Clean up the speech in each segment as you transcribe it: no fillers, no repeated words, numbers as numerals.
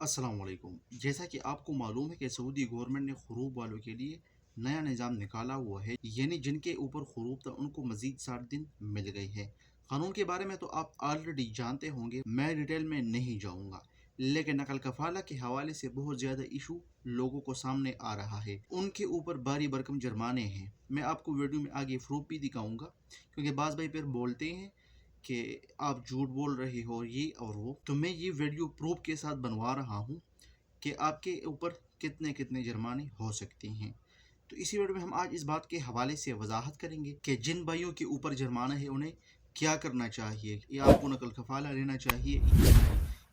अस्सलाम वालेकुम। जैसा कि आपको मालूम है कि सऊदी गवर्नमेंट ने ख़ुरूब वालों के लिए नया निज़ाम निकाला हुआ है, यानी जिनके ऊपर ख़ुरूब था उनको मज़ीद 60 दिन मिल गई है। क़ानून के बारे में तो आप ऑलरेडी जानते होंगे, मैं डिटेल में नहीं जाऊँगा। लेकिन नकल कफ़ाला के हवाले से बहुत ज़्यादा इशू लोगों को सामने आ रहा है। उनके ऊपर भारी भरकम जुर्माने हैं। मैं आपको वीडियो में आगे प्रूफ भी दिखाऊँगा, क्योंकि बाज़ भाई फिर बोलते हैं कि आप झूठ बोल रहे हो ये और वो। तो मैं ये वीडियो प्रूफ के साथ बनवा रहा हूँ कि आपके ऊपर कितने कितने जुर्माने हो सकते हैं। तो इसी वीडियो में हम आज इस बात के हवाले से वजाहत करेंगे कि जिन भाइयों के ऊपर जुर्माना है उन्हें क्या करना चाहिए, या आपको नकल कफाला लेना चाहिए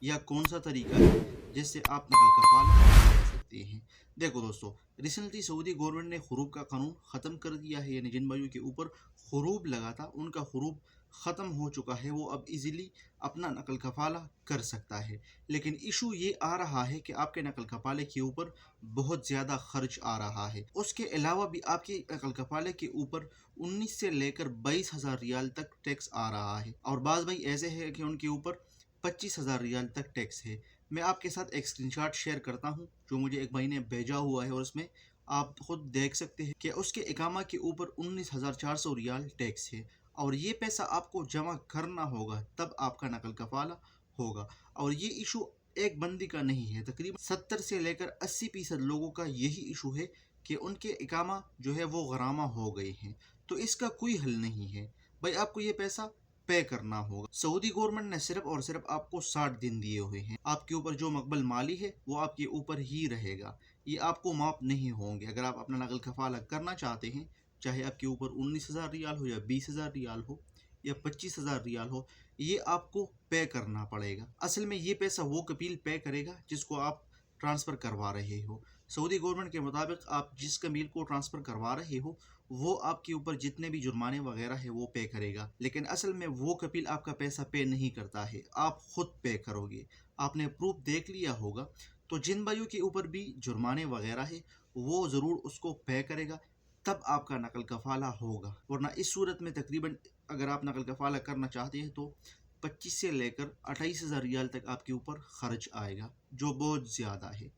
या कौन सा तरीका है जिससे आप नकल कफाला ले सकते हैं। देखो दोस्तों, रिसेंटली सऊदी गवर्नमेंट ने ख़ुरूब का कानून ख़त्म कर दिया है, यानी जिन भाइयों के ऊपर ख़ुरूब लगा था उनका ख़ुरूब ख़त्म हो चुका है। वो अब इजीली अपना नकल कफाला कर सकता है। लेकिन इशू ये आ रहा है कि आपके नकल कफाले के ऊपर बहुत ज़्यादा खर्च आ रहा है। उसके अलावा भी आपके नकल कफाले के ऊपर 19 से लेकर 22,000 रियाल तक टैक्स आ रहा है, और बाज़ भाई ऐसे है कि उनके ऊपर 25,000 रियाल तक टैक्स है। मैं आपके साथ एक स्क्रीनशॉट शेयर करता हूँ जो मुझे एक भाई ने भेजा हुआ है, और उसमें आप खुद देख सकते हैं कि उसके इकामा के ऊपर 19,400 रियाल टैक्स है, और ये पैसा आपको जमा करना होगा तब आपका नकल कफाला होगा। और ये इशू एक बंदी का नहीं है, तकरीबन 70 से लेकर 80% लोगों का यही इशू है कि उनके इकामा जो है वो गरामा हो गए हैं। तो इसका कोई हल नहीं है भाई, आपको ये पैसा पे करना होगा। सऊदी गवर्नमेंट ने सिर्फ और सिर्फ आपको 60 दिन दिए हुए हैं। आपके ऊपर जो मकबल माली है वो आपके ऊपर ही रहेगा, ये आपको माफ नहीं होंगे। अगर आप अपना नकल कफाला करना चाहते हैं, चाहे आपके ऊपर 19,000 रियाल हो या 20,000 रियाल हो या 25,000 रियाल हो, ये आपको पे करना पड़ेगा। असल में ये पैसा वो कपील पे करेगा जिसको आप ट्रांसफ़र करवा रहे हो। सऊदी गवर्नमेंट के मुताबिक आप जिस कमील को ट्रांसफ़र करवा रहे हो वो आपके ऊपर जितने भी जुर्माने वगैरह है वो पे करेगा। लेकिन असल में वो कपील आपका पैसा पे नहीं करता है, आप खुद पे करोगे। आपने प्रूफ देख लिया होगा। तो जिन भाइयों के ऊपर भी जुर्माने वगैरह है वो ज़रूर उसको पे करेगा, तब आपका नकल कफाला होगा। वरना इस सूरत में तकरीबन अगर आप नकल कफाला करना चाहते हैं तो 25 से लेकर 28,000 रियाल तक आपके ऊपर खर्च आएगा, जो बहुत ज़्यादा है।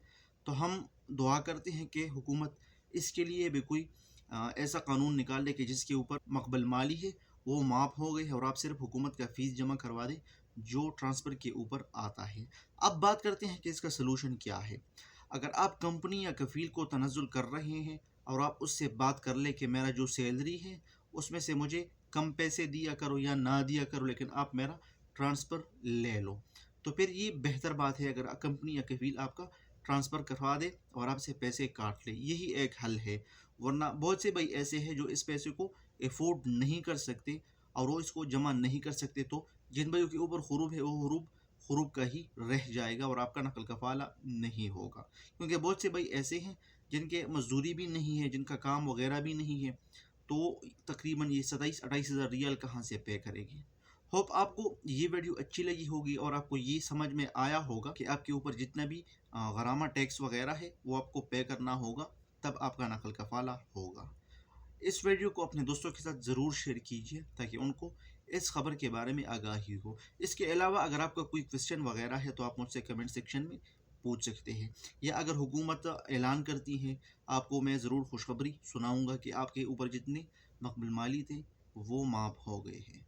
तो हम दुआ करते हैं कि हुकूमत इसके लिए भी कोई ऐसा कानून निकाल दे कि जिसके ऊपर मकबल माली है वो माफ़ हो गई है, और आप सिर्फ हुकूमत का फ़ीस जमा करवा दें जो ट्रांसफ़र के ऊपर आता है। अब बात करते हैं कि इसका सलूशन क्या है। अगर आप कंपनी या कफ़ील को तनज़्ज़ुल कर रहे हैं और आप उससे बात कर लें कि मेरा जो सैलरी है उसमें से मुझे कम पैसे दिया करो या ना दिया करो, लेकिन आप मेरा ट्रांसफ़र ले लो, तो फिर ये बेहतर बात है अगर कंपनी या कफ़ील आपका ट्रांसफ़र करवा दे और आपसे पैसे काट ले। यही एक हल है। वरना बहुत से भाई ऐसे हैं जो इस पैसे को अफोर्ड नहीं कर सकते और वो इसको जमा नहीं कर सकते, तो जिन भाइयों के ऊपर ख़ुरूब है वो ख़ुरूब ख़ुरूब का ही रह जाएगा और आपका नकल कफाला नहीं होगा। क्योंकि बहुत से भाई ऐसे हैं जिनके मजदूरी भी नहीं है, जिनका काम वगैरह भी नहीं है, तो तकरीबन ये 27-28,000 रियाल कहाँ से पे करेगी। होप आपको ये वीडियो अच्छी लगी होगी और आपको ये समझ में आया होगा कि आपके ऊपर जितना भी गरामा टैक्स वगैरह है वो आपको पे करना होगा, तब आपका नकल कफाला होगा। इस वीडियो को अपने दोस्तों के साथ ज़रूर शेयर कीजिए ताकि उनको इस खबर के बारे में आगाही हो। इसके अलावा अगर आपका कोई क्वेश्चन वगैरह है तो आप मुझसे कमेंट सेक्शन में पूछ सकते हैं, या अगर हुकूमत ऐलान करती है आपको मैं ज़रूर खुशखबरी सुनाऊंगा कि आपके ऊपर जितने मकबूल माली थे वो माफ़ हो गए हैं।